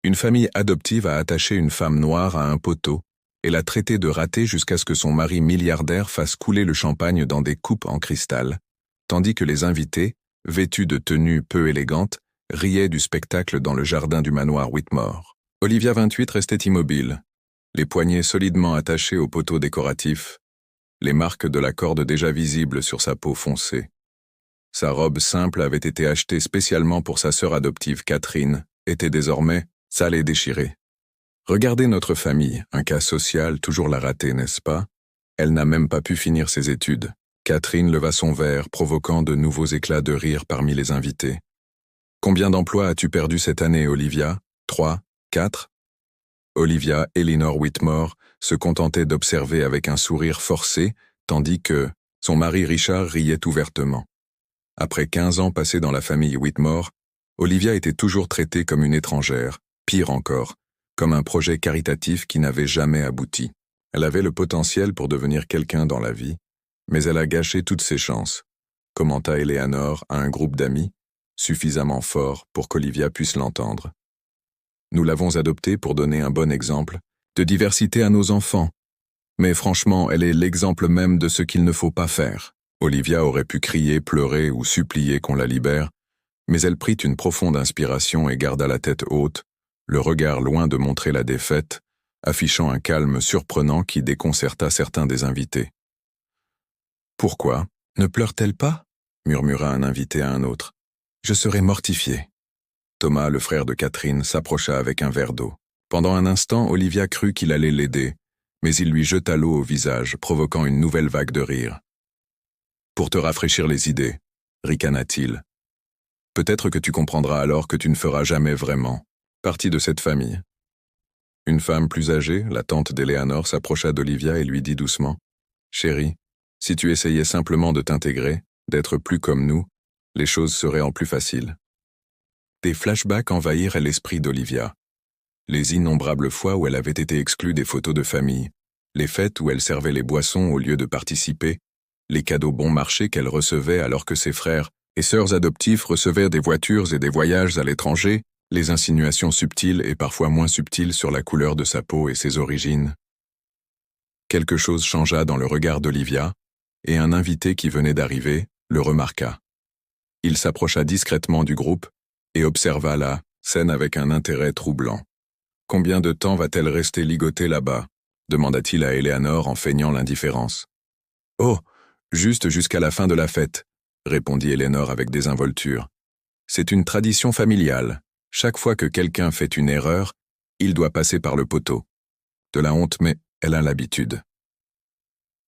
Une famille adoptive a attaché une femme noire à un poteau et l'a traitée de ratée jusqu'à ce que son mari milliardaire fasse couler le champagne dans des coupes en cristal, tandis que les invités, vêtus de tenues peu élégantes, riaient du spectacle dans le jardin du manoir Whitmore. Olivia 28 restait immobile, les poignets solidement attachés au poteau décoratif, les marques de la corde déjà visibles sur sa peau foncée. Sa robe simple avait été achetée spécialement pour sa sœur adoptive Catherine, était désormais sale et déchirée. Regardez notre famille, un cas social, toujours la ratée, n'est-ce pas? Elle n'a même pas pu finir ses études. Catherine leva son verre, provoquant de nouveaux éclats de rire parmi les invités. Combien d'emplois as-tu perdu cette année, Olivia? 3, 4? Olivia Eleanor Whitmore se contentait d'observer avec un sourire forcé, tandis que son mari Richard riait ouvertement. Après 15 ans passés dans la famille Whitmore, Olivia était toujours traitée comme une étrangère, pire encore, comme un projet caritatif qui n'avait jamais abouti. Elle avait le potentiel pour devenir quelqu'un dans la vie, mais elle a gâché toutes ses chances, commenta Eleanor à un groupe d'amis, suffisamment fort pour qu'Olivia puisse l'entendre. Nous l'avons adoptée pour donner un bon exemple de diversité à nos enfants, mais franchement, elle est l'exemple même de ce qu'il ne faut pas faire. Olivia aurait pu crier, pleurer ou supplier qu'on la libère, mais elle prit une profonde inspiration et garda la tête haute, le regard loin de montrer la défaite, affichant un calme surprenant qui déconcerta certains des invités. « Pourquoi? Ne pleure-t-elle pas » murmura un invité à un autre. « Je serais mortifié. » Thomas, le frère de Catherine, s'approcha avec un verre d'eau. Pendant un instant, Olivia crut qu'il allait l'aider, mais il lui jeta l'eau au visage, provoquant une nouvelle vague de rire. « Pour te rafraîchir les idées, » ricana-t-il. « Peut-être que tu comprendras alors que tu ne feras jamais vraiment partie de cette famille. » Une femme plus âgée, la tante d'Eleanor, s'approcha d'Olivia et lui dit doucement « Chérie, si tu essayais simplement de t'intégrer, d'être plus comme nous, les choses seraient en plus faciles. » Des flashbacks envahirent l'esprit d'Olivia. Les innombrables fois où elle avait été exclue des photos de famille, les fêtes où elle servait les boissons au lieu de participer, les cadeaux bon marché qu'elle recevait alors que ses frères et sœurs adoptifs recevaient des voitures et des voyages à l'étranger, les insinuations subtiles et parfois moins subtiles sur la couleur de sa peau et ses origines. Quelque chose changea dans le regard d'Olivia, et un invité qui venait d'arriver le remarqua. Il s'approcha discrètement du groupe et observa la scène avec un intérêt troublant. « Combien de temps va-t-elle rester ligotée là-bas » demanda-t-il à Eleanor en feignant l'indifférence. « Oh, juste jusqu'à la fin de la fête » répondit Eleanor avec désinvolture. « C'est une tradition familiale. Chaque fois que quelqu'un fait une erreur, il doit passer par le poteau. De la honte, mais elle a l'habitude. »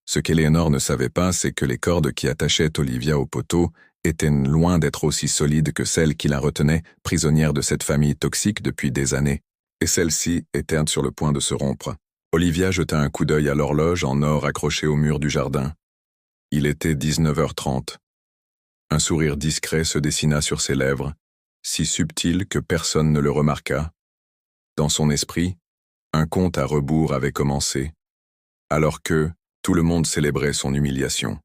Ce qu'Eleanor ne savait pas, c'est que les cordes qui attachaient Olivia au poteau étaient loin d'être aussi solides que celles qui la retenaient prisonnière de cette famille toxique depuis des années, et celle-ci était sur le point de se rompre. Olivia jeta un coup d'œil à l'horloge en or accrochée au mur du jardin. Il était 19h30. Un sourire discret se dessina sur ses lèvres, si subtil que personne ne le remarqua. Dans son esprit, un compte à rebours avait commencé, alors que tout le monde célébrait son humiliation.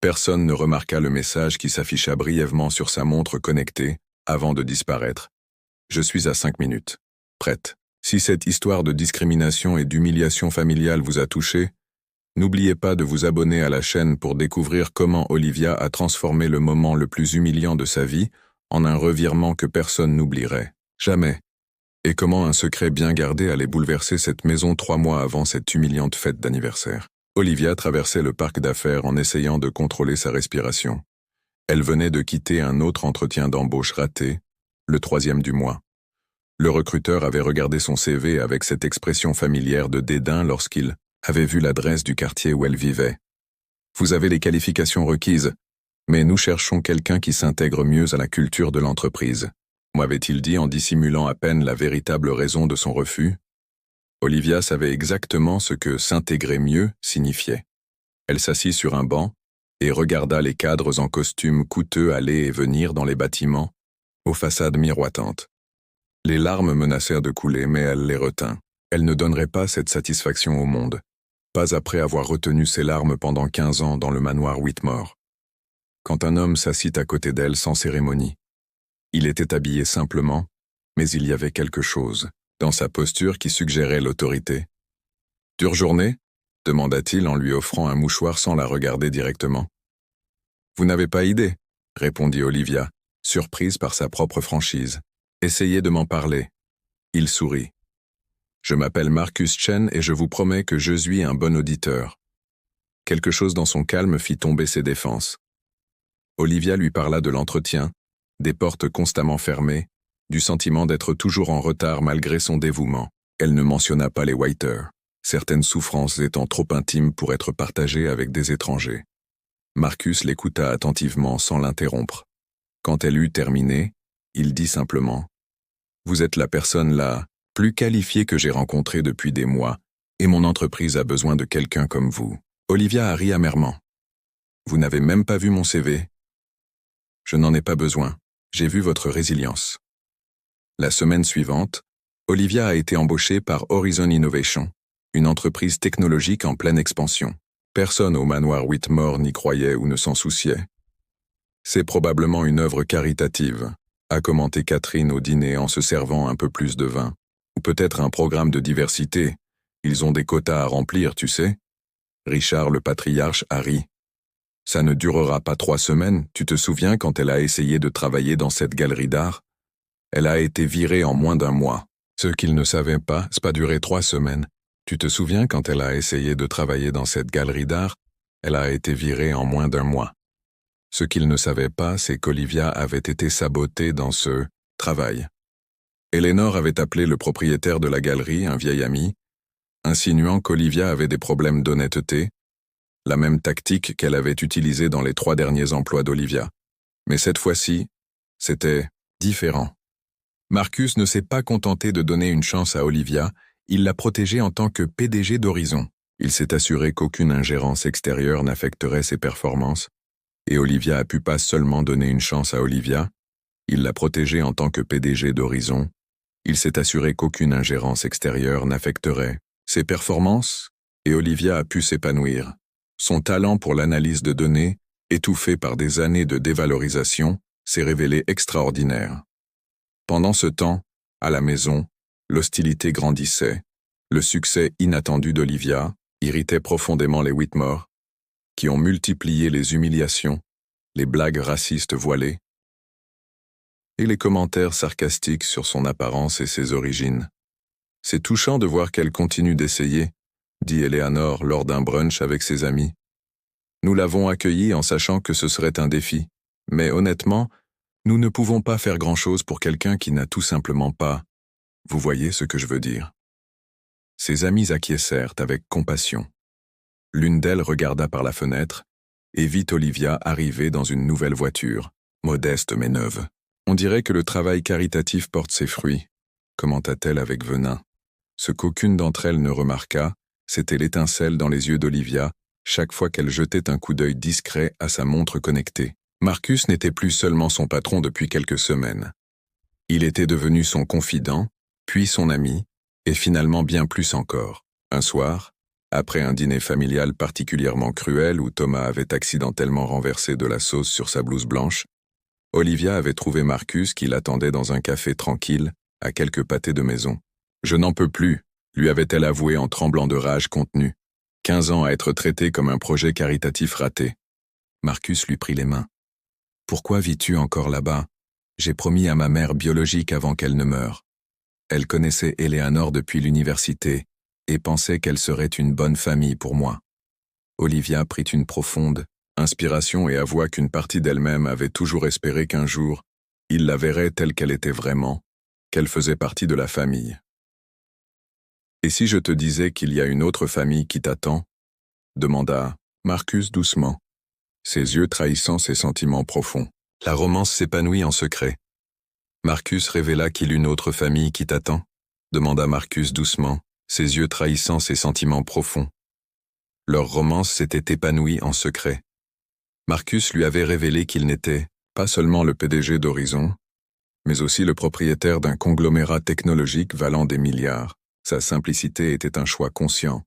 Personne ne remarqua le message qui s'afficha brièvement sur sa montre connectée avant de disparaître. « Je suis à 5 minutes. Prête. » Si cette histoire de discrimination et d'humiliation familiale vous a touché, n'oubliez pas de vous abonner à la chaîne pour découvrir comment Olivia a transformé le moment le plus humiliant de sa vie en un revirement que personne n'oublierait. Jamais. Et comment un secret bien gardé allait bouleverser cette maison 3 mois avant cette humiliante fête d'anniversaire. Olivia traversait le parc d'affaires en essayant de contrôler sa respiration. Elle venait de quitter un autre entretien d'embauche raté, le 3e du mois. Le recruteur avait regardé son CV avec cette expression familière de dédain lorsqu'il avait vu l'adresse du quartier où elle vivait. « Vous avez les qualifications requises, mais nous cherchons quelqu'un qui s'intègre mieux à la culture de l'entreprise. » m'avait-il dit en dissimulant à peine la véritable raison de son refus. Olivia savait exactement ce que « s'intégrer mieux » signifiait. Elle s'assit sur un banc et regarda les cadres en costume coûteux aller et venir dans les bâtiments, aux façades miroitantes. Les larmes menacèrent de couler, mais elle les retint. Elle ne donnerait pas cette satisfaction au monde, pas après avoir retenu ses larmes pendant 15 ans dans le manoir Whitmore. Quand un homme s'assit à côté d'elle sans cérémonie. Il était habillé simplement, mais il y avait quelque chose dans sa posture qui suggérait l'autorité. « Dure journée ?» demanda-t-il en lui offrant un mouchoir sans la regarder directement. « Vous n'avez pas idée » répondit Olivia, surprise par sa propre franchise. « Essayez de m'en parler. » Il sourit. « Je m'appelle Marcus Chen et je vous promets que je suis un bon auditeur. » Quelque chose dans son calme fit tomber ses défenses. Olivia lui parla de l'entretien, des portes constamment fermées, du sentiment d'être toujours en retard malgré son dévouement. Elle ne mentionna pas les waiters, certaines souffrances étant trop intimes pour être partagées avec des étrangers. Marcus l'écouta attentivement sans l'interrompre. Quand elle eut terminé, il dit simplement « Vous êtes la personne la plus qualifiée que j'ai rencontrée depuis des mois, et mon entreprise a besoin de quelqu'un comme vous. » Olivia a ri amèrement. « Vous n'avez même pas vu mon CV ? » « Je n'en ai pas besoin. J'ai vu votre résilience. » La semaine suivante, Olivia a été embauchée par Horizon Innovation, une entreprise technologique en pleine expansion. Personne au manoir Whitmore n'y croyait ou ne s'en souciait. « C'est probablement une œuvre caritative », a commenté Catherine au dîner en se servant un peu plus de vin. « Ou peut-être un programme de diversité. Ils ont des quotas à remplir, tu sais. » Richard le patriarche a ri. « Ça ne durera pas 3 semaines, tu te souviens quand elle a essayé de travailler dans cette galerie d'art? Elle a été virée en moins d'1 mois. » Ce qu'il ne savait pas, c'est pas duré 3 semaines. Tu te souviens quand elle a essayé de travailler dans cette galerie d'art? Elle a été virée en moins d'1 mois. Ce qu'il ne savait pas, c'est qu'Olivia avait été sabotée dans ce travail. Eleanor avait appelé le propriétaire de la galerie, un vieil ami, insinuant qu'Olivia avait des problèmes d'honnêteté, la même tactique qu'elle avait utilisée dans les 3 derniers emplois d'Olivia. Mais cette fois-ci, c'était différent. Marcus ne s'est pas contenté de donner une chance à Olivia, il l'a protégée en tant que PDG d'Horizon. Il s'est assuré qu'aucune ingérence extérieure n'affecterait ses performances, et Olivia a pu pas seulement donner une chance à Olivia, il l'a protégée en tant que PDG d'Horizon, il s'est assuré qu'aucune ingérence extérieure n'affecterait ses performances, et Olivia a pu s'épanouir. Son talent pour l'analyse de données, étouffé par des années de dévalorisation, s'est révélé extraordinaire. Pendant ce temps, à la maison, l'hostilité grandissait. Le succès inattendu d'Olivia irritait profondément les Whitmore, qui ont multiplié les humiliations, les blagues racistes voilées et les commentaires sarcastiques sur son apparence et ses origines. « C'est touchant de voir qu'elle continue d'essayer », dit Eleanor lors d'un brunch avec ses amis. « Nous l'avons accueillie en sachant que ce serait un défi, mais honnêtement, nous ne pouvons pas faire grand-chose pour quelqu'un qui n'a tout simplement pas... Vous voyez ce que je veux dire ?» Ses amis acquiescèrent avec compassion. L'une d'elles regarda par la fenêtre et vit Olivia arriver dans une nouvelle voiture, modeste mais neuve. « On dirait que le travail caritatif porte ses fruits », commenta-t-elle avec venin. Ce qu'aucune d'entre elles ne remarqua, c'était l'étincelle dans les yeux d'Olivia chaque fois qu'elle jetait un coup d'œil discret à sa montre connectée. Marcus n'était plus seulement son patron depuis quelques semaines. Il était devenu son confident, puis son ami, et finalement bien plus encore. Un soir, après un dîner familial particulièrement cruel où Thomas avait accidentellement renversé de la sauce sur sa blouse blanche, Olivia avait trouvé Marcus qui l'attendait dans un café tranquille, à quelques pâtés de maison. « Je n'en peux plus », lui avait-elle avoué en tremblant de rage contenue. 15 ans à être traité comme un projet caritatif raté. Marcus lui prit les mains. « Pourquoi vis-tu encore là-bas? J'ai promis à ma mère biologique avant qu'elle ne meure. » Elle connaissait Eleanor depuis l'université et pensait qu'elle serait une bonne famille pour moi. Olivia prit une profonde inspiration et avoua qu'une partie d'elle-même avait toujours espéré qu'un jour, il la verrait telle qu'elle était vraiment, qu'elle faisait partie de la famille. « Et si je te disais qu'il y a une autre famille qui t'attend ?» demanda Marcus doucement, ses yeux trahissant ses sentiments profonds. La romance s'épanouit en secret. Marcus révéla qu'il y a une autre famille qui t'attend demanda Marcus doucement, ses yeux trahissant ses sentiments profonds. Leur romance s'était épanouie en secret. Marcus lui avait révélé qu'il n'était pas seulement le PDG d'Horizon, mais aussi le propriétaire d'un conglomérat technologique valant des milliards. Sa simplicité était un choix conscient.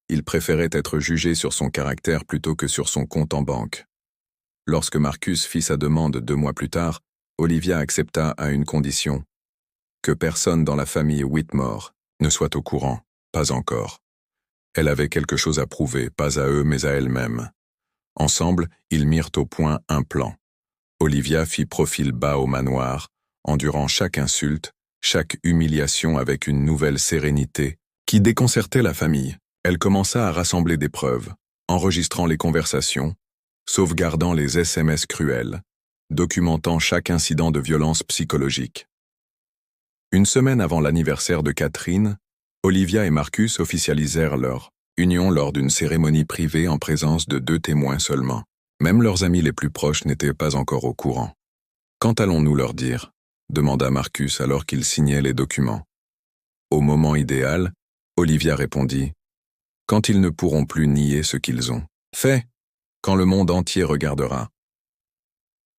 Il préférait être jugé sur son caractère plutôt que sur son compte en banque. Lorsque Marcus fit sa demande 2 mois plus tard, Olivia accepta à une condition. Que personne dans la famille Whitmore ne soit au courant, pas encore. Elle avait quelque chose à prouver, pas à eux mais à elle-même. Ensemble, ils mirent au point un plan. Olivia fit profil bas au manoir, endurant chaque insulte, chaque humiliation avec une nouvelle sérénité qui déconcertait la famille. Elle commença à rassembler des preuves, enregistrant les conversations, sauvegardant les SMS cruels, documentant chaque incident de violence psychologique. Une semaine avant l'anniversaire de Catherine, Olivia et Marcus officialisèrent leur union lors d'une cérémonie privée en présence de 2 témoins seulement. Même leurs amis les plus proches n'étaient pas encore au courant. « Quand allons-nous leur dire ?» demanda Marcus alors qu'il signait les documents. Au moment idéal, Olivia répondit « Quand ils ne pourront plus nier ce qu'ils ont fait, quand le monde entier regardera. »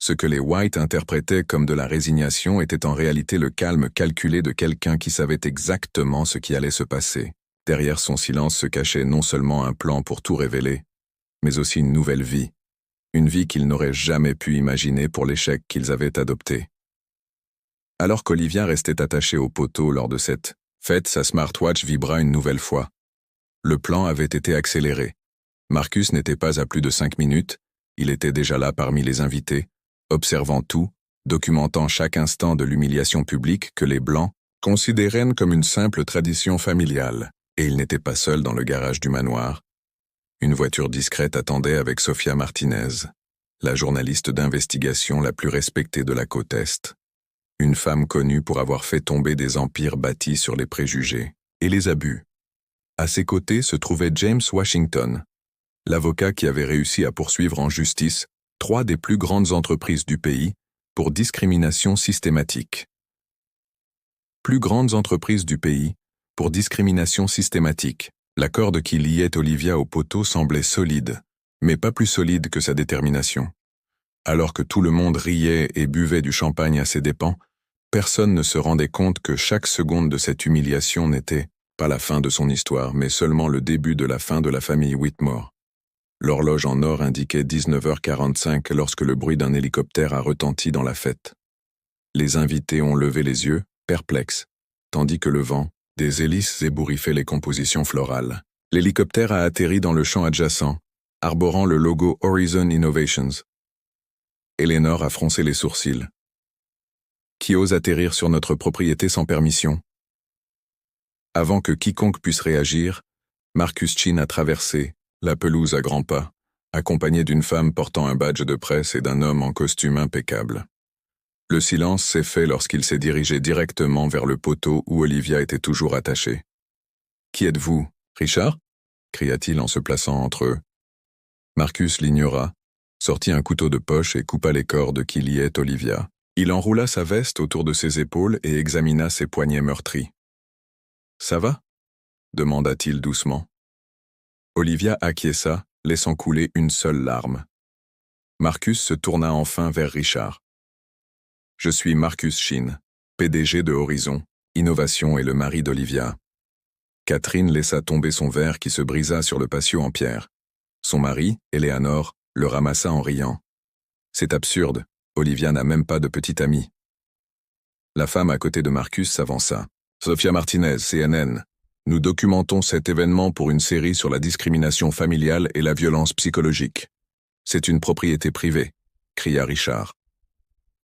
Ce que les White interprétaient comme de la résignation était en réalité le calme calculé de quelqu'un qui savait exactement ce qui allait se passer. Derrière son silence se cachait non seulement un plan pour tout révéler, mais aussi une nouvelle vie. Une vie qu'ils n'auraient jamais pu imaginer pour l'échec qu'ils avaient adopté. Alors qu'Olivia restait attachée au poteau lors de cette fête, sa smartwatch vibra une nouvelle fois. Le plan avait été accéléré. Marcus n'était pas à plus de 5 minutes, il était déjà là parmi les invités, observant tout, documentant chaque instant de l'humiliation publique que les Blancs considéraient comme une simple tradition familiale. Et il n'était pas seul dans le garage du manoir. Une voiture discrète attendait avec Sofia Martinez, la journaliste d'investigation la plus respectée de la côte Est. Une femme connue pour avoir fait tomber des empires bâtis sur les préjugés et les abus. À ses côtés se trouvait James Washington, l'avocat qui avait réussi à poursuivre en justice 3 des plus grandes entreprises du pays pour discrimination systématique. Plus grandes entreprises du pays pour discrimination systématique. La corde qui liait Olivia au poteau semblait solide, mais pas plus solide que sa détermination. Alors que tout le monde riait et buvait du champagne à ses dépens, personne ne se rendait compte que chaque seconde de cette humiliation n'était pas la fin de son histoire, mais seulement le début de la fin de la famille Whitmore. L'horloge en or indiquait 19h45 lorsque le bruit d'un hélicoptère a retenti dans la fête. Les invités ont levé les yeux, perplexes, tandis que le vent, des hélices ébouriffait les compositions florales. L'hélicoptère a atterri dans le champ adjacent, arborant le logo Horizon Innovations. Eleanor a froncé les sourcils. Qui ose atterrir sur notre propriété sans permission? Avant que quiconque puisse réagir, Marcus Chin a traversé la pelouse à grands pas, accompagné d'une femme portant un badge de presse et d'un homme en costume impeccable. Le silence s'est fait lorsqu'il s'est dirigé directement vers le poteau où Olivia était toujours attachée. « Qui êtes-vous, Richard ?» cria-t-il en se plaçant entre eux. Marcus l'ignora, sortit un couteau de poche et coupa les cordes qui liaient Olivia. Il enroula sa veste autour de ses épaules et examina ses poignets meurtris. « Ça va ?» demanda-t-il doucement. Olivia acquiesça, laissant couler une seule larme. Marcus se tourna enfin vers Richard. « Je suis Marcus Chin, PDG de Horizon, Innovation et le mari d'Olivia. » Catherine laissa tomber son verre qui se brisa sur le patio en pierre. Son mari, Eleanor, le ramassa en riant. « C'est absurde, Olivia n'a même pas de petite amie. » La femme à côté de Marcus s'avança. « Sofia Martinez, CNN. Nous documentons cet événement pour une série sur la discrimination familiale et la violence psychologique. C'est une propriété privée, » cria Richard.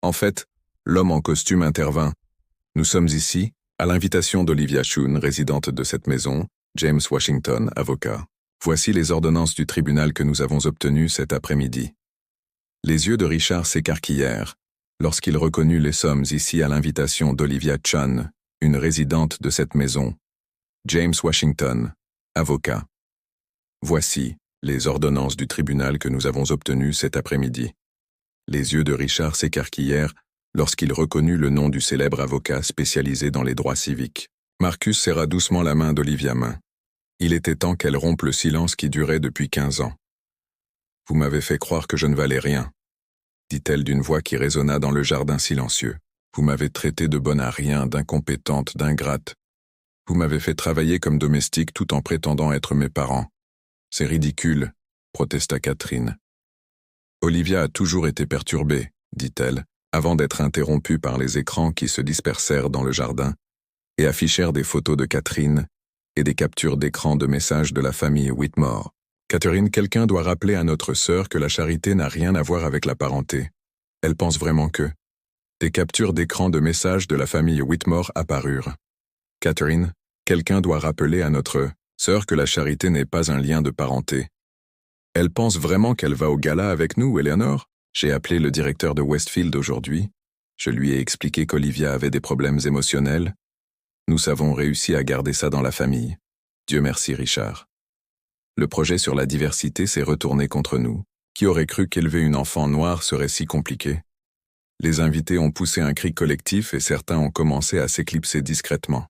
En fait, l'homme en costume intervint. « Nous sommes ici, à l'invitation d'Olivia Shun, résidente de cette maison, James Washington, avocat. Voici les ordonnances du tribunal que nous avons obtenues cet après-midi. » Les yeux de Richard s'écarquillèrent lorsqu'il reconnut les sommes ici à l'invitation d'Olivia Chan, une résidente de cette maison. James Washington, avocat. Voici les ordonnances du tribunal que nous avons obtenues cet après-midi. Les yeux de Richard s'écarquillèrent lorsqu'il reconnut le nom du célèbre avocat spécialisé dans les droits civiques. Marcus serra doucement la main d'Olivia Main. Il était temps qu'elle rompe le silence qui durait depuis 15 ans. « Vous m'avez fait croire que je ne valais rien, » dit-elle d'une voix qui résonna dans le jardin silencieux. « Vous m'avez traité de bonne à rien, d'incompétente, d'ingrate. Vous m'avez fait travailler comme domestique tout en prétendant être mes parents. C'est ridicule, » protesta Catherine. « Olivia a toujours été perturbée, » dit-elle, avant d'être interrompus par les écrans qui se dispersèrent dans le jardin et affichèrent des photos de Catherine et des captures d'écran de messages de la famille Whitmore. Catherine, quelqu'un doit rappeler à notre sœur que la charité n'a rien à voir avec la parenté. Elle pense vraiment que... Des captures d'écran de messages de la famille Whitmore apparurent. Catherine, quelqu'un doit rappeler à notre sœur que la charité n'est pas un lien de parenté. Elle pense vraiment qu'elle va au gala avec nous, Eleanor? J'ai appelé le directeur de Westfield aujourd'hui. Je lui ai expliqué qu'Olivia avait des problèmes émotionnels. Nous avons réussi à garder ça dans la famille. Dieu merci, Richard. Le projet sur la diversité s'est retourné contre nous. Qui aurait cru qu'élever une enfant noire serait si compliqué? Les invités ont poussé un cri collectif et certains ont commencé à s'éclipser discrètement.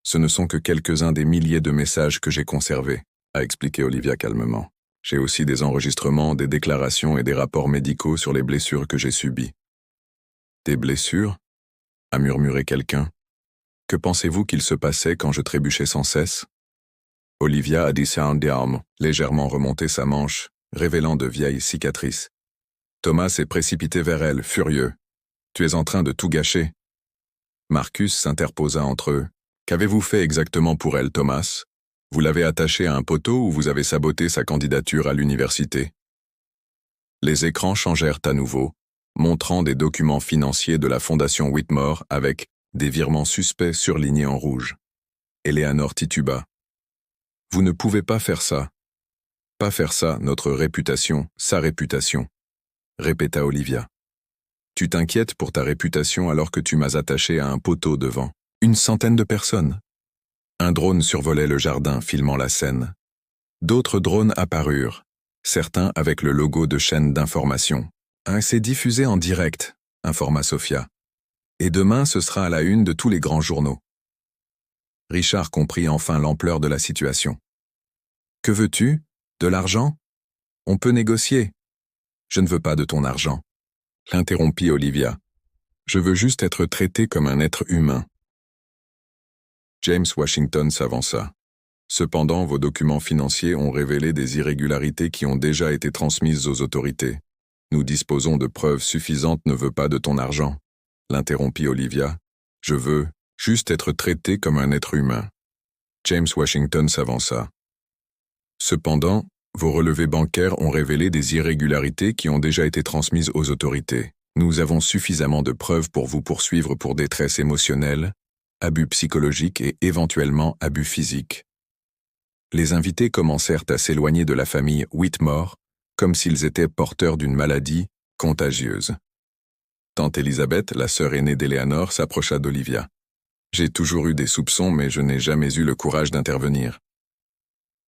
Ce ne sont que quelques-uns des milliers de messages que j'ai conservés, a expliqué Olivia calmement. J'ai aussi des enregistrements, des déclarations et des rapports médicaux sur les blessures que j'ai subies. Des blessures? A murmuré quelqu'un. Que pensez-vous qu'il se passait quand je trébuchais sans cesse? Olivia a dit d'armes, légèrement remonté sa manche, révélant de vieilles cicatrices. Thomas s'est précipité vers elle, furieux. « Tu es en train de tout gâcher. » Marcus s'interposa entre eux. « Qu'avez-vous fait exactement pour elle, Thomas? Vous l'avez attachée à un poteau ou vous avez saboté sa candidature à l'université ?» Les écrans changèrent à nouveau, montrant des documents financiers de la Fondation Whitmore avec des virements suspects surlignés en rouge. Eleanor tituba. « Vous ne pouvez pas faire ça. Pas faire ça, notre réputation, sa réputation. » Répéta Olivia. « Tu t'inquiètes pour ta réputation alors que tu m'as attaché à un poteau devant. Une centaine de personnes. » Un drone survolait le jardin, filmant la scène. D'autres drones apparurent, certains avec le logo de chaîne d'information. « C'est diffusé en direct, » informa Sophia. « Et demain, ce sera à la une de tous les grands journaux. » Richard comprit enfin l'ampleur de la situation. « Que veux-tu? De l'argent? On peut négocier. » « Je ne veux pas de ton argent. » L'interrompit Olivia. « Je veux juste être traité comme un être humain. » James Washington s'avança. « Cependant, vos documents financiers ont révélé des irrégularités qui ont déjà été transmises aux autorités. Nous disposons de preuves suffisantes, ne veux pas de ton argent. » L'interrompit Olivia. « Je veux juste être traité comme un être humain. » James Washington s'avança. « Cependant, vos relevés bancaires ont révélé des irrégularités qui ont déjà été transmises aux autorités. Nous avons suffisamment de preuves pour vous poursuivre pour détresse émotionnelle, abus psychologiques et éventuellement abus physiques. » Les invités commencèrent à s'éloigner de la famille Whitmore, comme s'ils étaient porteurs d'une maladie contagieuse. Tante Elisabeth, la sœur aînée d'Eleanor, s'approcha d'Olivia. « J'ai toujours eu des soupçons, mais je n'ai jamais eu le courage d'intervenir. »«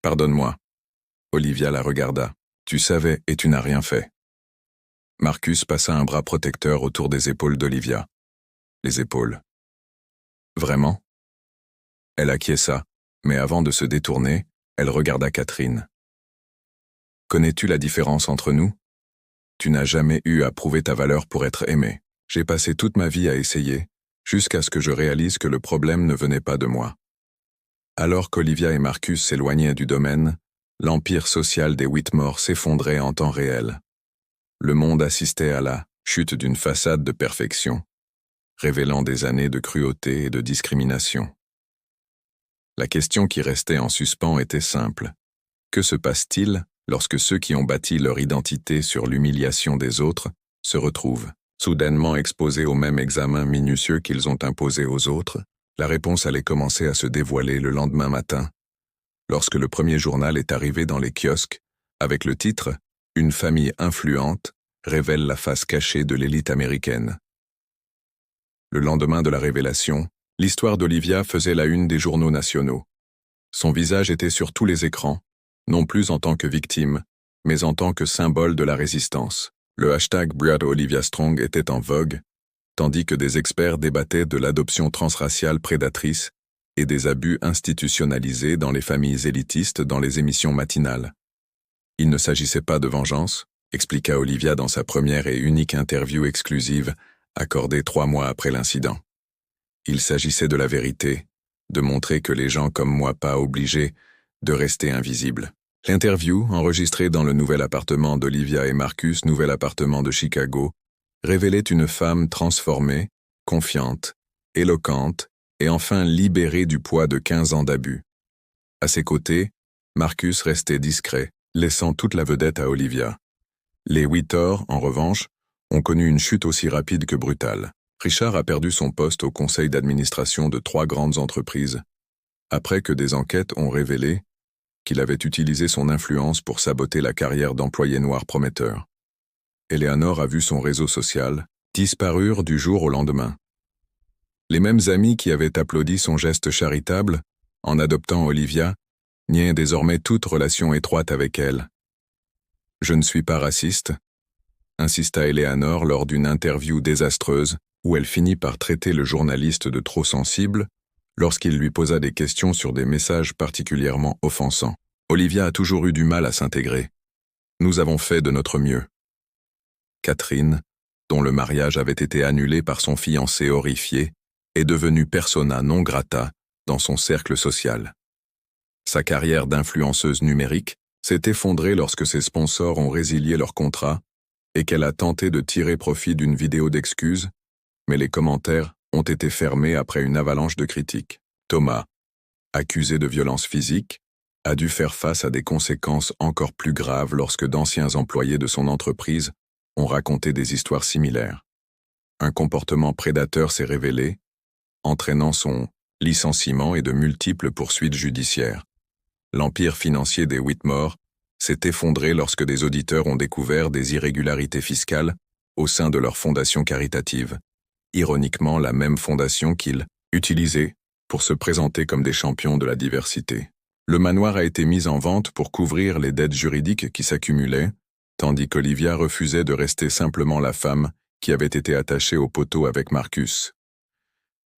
Pardonne-moi. » Olivia la regarda. « Tu savais et tu n'as rien fait. » Marcus passa un bras protecteur autour des épaules d'Olivia. Les épaules. « Vraiment ?» Elle acquiesça, mais avant de se détourner, elle regarda Catherine. « Connais-tu la différence entre nous? Tu n'as jamais eu à prouver ta valeur pour être aimé. J'ai passé toute ma vie à essayer, jusqu'à ce que je réalise que le problème ne venait pas de moi. » Alors qu'Olivia et Marcus s'éloignaient du domaine, l'empire social des Whitmore s'effondrait en temps réel. Le monde assistait à la chute d'une façade de perfection, révélant des années de cruauté et de discrimination. La question qui restait en suspens était simple. Que se passe-t-il lorsque ceux qui ont bâti leur identité sur l'humiliation des autres se retrouvent, soudainement exposés au même examen minutieux qu'ils ont imposé aux autres? La réponse allait commencer à se dévoiler le lendemain matin, lorsque le premier journal est arrivé dans les kiosques, avec le titre « Une famille influente révèle la face cachée de l'élite américaine ». Le lendemain de la révélation, l'histoire d'Olivia faisait la une des journaux nationaux. Son visage était sur tous les écrans, non plus en tant que victime, mais en tant que symbole de la résistance. Le hashtag #BriadOliviaStrong était en vogue, tandis que des experts débattaient de l'adoption transraciale prédatrice et des abus institutionnalisés dans les familles élitistes dans les émissions matinales. Il ne s'agissait pas de vengeance, expliqua Olivia dans sa première et unique interview exclusive, accordée 3 mois après l'incident. Il s'agissait de la vérité, de montrer que les gens comme moi pas obligés de rester invisibles. L'interview, enregistrée dans le nouvel appartement d'Olivia et Marcus, nouvel appartement de Chicago, révélait une femme transformée, confiante, éloquente et enfin libérée du poids de 15 ans d'abus. À ses côtés, Marcus restait discret, laissant toute la vedette à Olivia. Les Whittor, en revanche, ont connu une chute aussi rapide que brutale. Richard a perdu son poste au conseil d'administration de 3 grandes entreprises, après que des enquêtes ont révélé qu'il avait utilisé son influence pour saboter la carrière d'employé noir prometteur. Eleanor a vu son réseau social disparaître du jour au lendemain. Les mêmes amis qui avaient applaudi son geste charitable, en adoptant Olivia, niaient désormais toute relation étroite avec elle. « Je ne suis pas raciste », insista Eleanor lors d'une interview désastreuse où elle finit par traiter le journaliste de trop sensible lorsqu'il lui posa des questions sur des messages particulièrement offensants. Olivia a toujours eu du mal à s'intégrer. Nous avons fait de notre mieux. Catherine, dont le mariage avait été annulé par son fiancé horrifié, est devenue persona non grata dans son cercle social. Sa carrière d'influenceuse numérique s'est effondrée lorsque ses sponsors ont résilié leur contrat et qu'elle a tenté de tirer profit d'une vidéo d'excuses, mais les commentaires ont été fermés après une avalanche de critiques. Thomas, accusé de violence physique, a dû faire face à des conséquences encore plus graves lorsque d'anciens employés de son entreprise ont raconté des histoires similaires. Un comportement prédateur s'est révélé, entraînant son licenciement et de multiples poursuites judiciaires. L'empire financier des Whitmore s'est effondré lorsque des auditeurs ont découvert des irrégularités fiscales au sein de leur fondation caritative, ironiquement la même fondation qu'ils utilisaient pour se présenter comme des champions de la diversité. Le manoir a été mis en vente pour couvrir les dettes juridiques qui s'accumulaient, tandis qu'Olivia refusait de rester simplement la femme qui avait été attachée au poteau avec Marcus.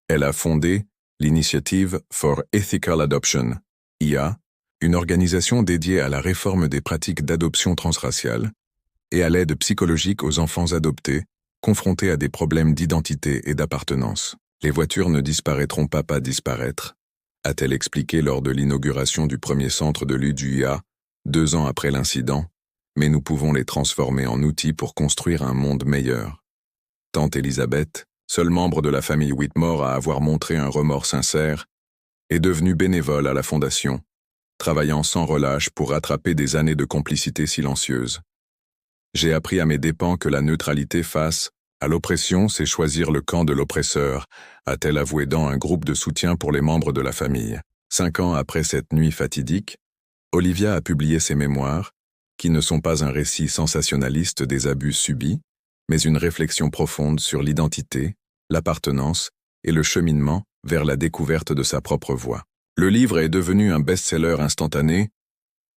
Elle a fondé l'Initiative for Ethical Adoption, IA, une organisation dédiée à la réforme des pratiques d'adoption transraciale et à l'aide psychologique aux enfants adoptés, confrontés à des problèmes d'identité et d'appartenance. Les voitures ne disparaîtront pas disparaître, a-t-elle expliqué lors de l'inauguration du premier centre de lutte du IA, 2 ans après l'incident, mais nous pouvons les transformer en outils pour construire un monde meilleur. Tante Elisabeth, seule membre de la famille Whitmore à avoir montré un remords sincère, est devenue bénévole à la fondation, travaillant sans relâche pour rattraper des années de complicité silencieuse. J'ai appris à mes dépens que la neutralité face à l'oppression, c'est choisir le camp de l'oppresseur, a-t-elle avoué dans un groupe de soutien pour les membres de la famille. 5 ans après cette nuit fatidique, Olivia a publié ses mémoires, qui ne sont pas un récit sensationnaliste des abus subis, mais une réflexion profonde sur l'identité, l'appartenance et le cheminement vers la découverte de sa propre voie. Le livre est devenu un best-seller instantané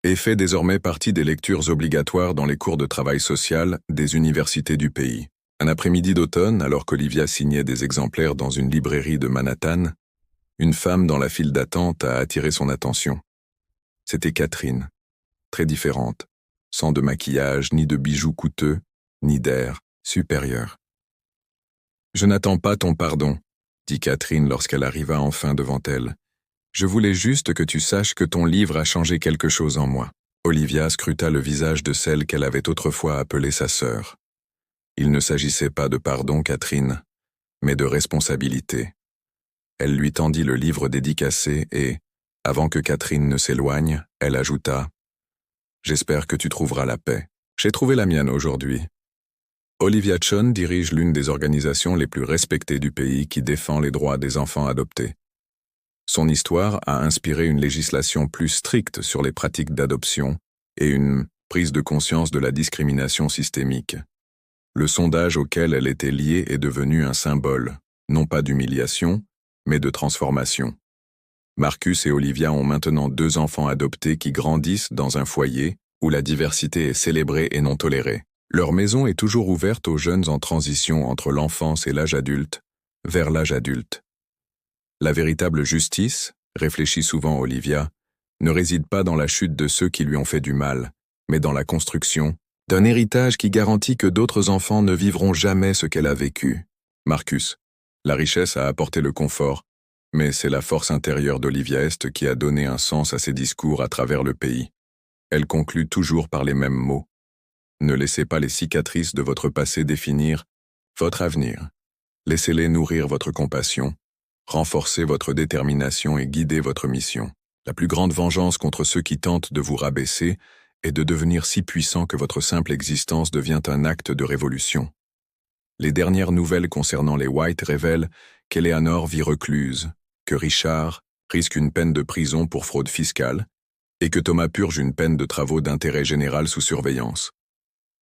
et fait désormais partie des lectures obligatoires dans les cours de travail social des universités du pays. Un après-midi d'automne, alors qu'Olivia signait des exemplaires dans une librairie de Manhattan, une femme dans la file d'attente a attiré son attention. C'était Catherine, très différente, sans de maquillage, ni de bijoux coûteux, ni d'air supérieur. « Je n'attends pas ton pardon, » dit Catherine lorsqu'elle arriva enfin devant elle. « Je voulais juste que tu saches que ton livre a changé quelque chose en moi. » Olivia scruta le visage de celle qu'elle avait autrefois appelée sa sœur. Il ne s'agissait pas de pardon, Catherine, mais de responsabilité. Elle lui tendit le livre dédicacé et, avant que Catherine ne s'éloigne, elle ajouta « J'espère que tu trouveras la paix. J'ai trouvé la mienne aujourd'hui. » Olivia Chon dirige l'une des organisations les plus respectées du pays qui défend les droits des enfants adoptés. Son histoire a inspiré une législation plus stricte sur les pratiques d'adoption et une prise de conscience de la discrimination systémique. Le sondage auquel elle était liée est devenu un symbole, non pas d'humiliation, mais de transformation. Marcus et Olivia ont maintenant 2 enfants adoptés qui grandissent dans un foyer où la diversité est célébrée et non tolérée. Leur maison est toujours ouverte aux jeunes en transition entre l'enfance et l'âge adulte, vers l'âge adulte. La véritable justice, réfléchit souvent Olivia, ne réside pas dans la chute de ceux qui lui ont fait du mal, mais dans la construction d'un héritage qui garantit que d'autres enfants ne vivront jamais ce qu'elle a vécu. Marcus, la richesse a apporté le confort, mais c'est la force intérieure d'Olivia Est qui a donné un sens à ses discours à travers le pays. Elle conclut toujours par les mêmes mots. Ne laissez pas les cicatrices de votre passé définir Votre avenir. Laissez-les nourrir votre compassion, renforcer votre détermination et guider votre mission. La plus grande vengeance contre ceux qui tentent de vous rabaisser est de devenir si puissant que votre simple existence devient un acte de révolution. Les dernières nouvelles concernant les White révèlent qu'Eleanor vit recluse, que Richard risque une peine de prison pour fraude fiscale et que Thomas purge une peine de travaux d'intérêt général sous surveillance.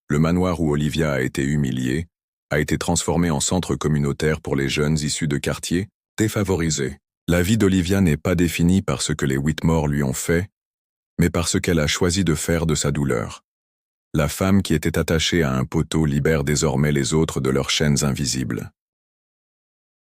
Le manoir où Olivia a été humiliée a été transformé en centre communautaire pour les jeunes issus de quartiers défavorisés. La vie d'Olivia n'est pas définie par ce que les Whitmore lui ont fait, mais par ce qu'elle a choisi de faire de sa douleur. La femme qui était attachée à un poteau libère désormais les autres de leurs chaînes invisibles.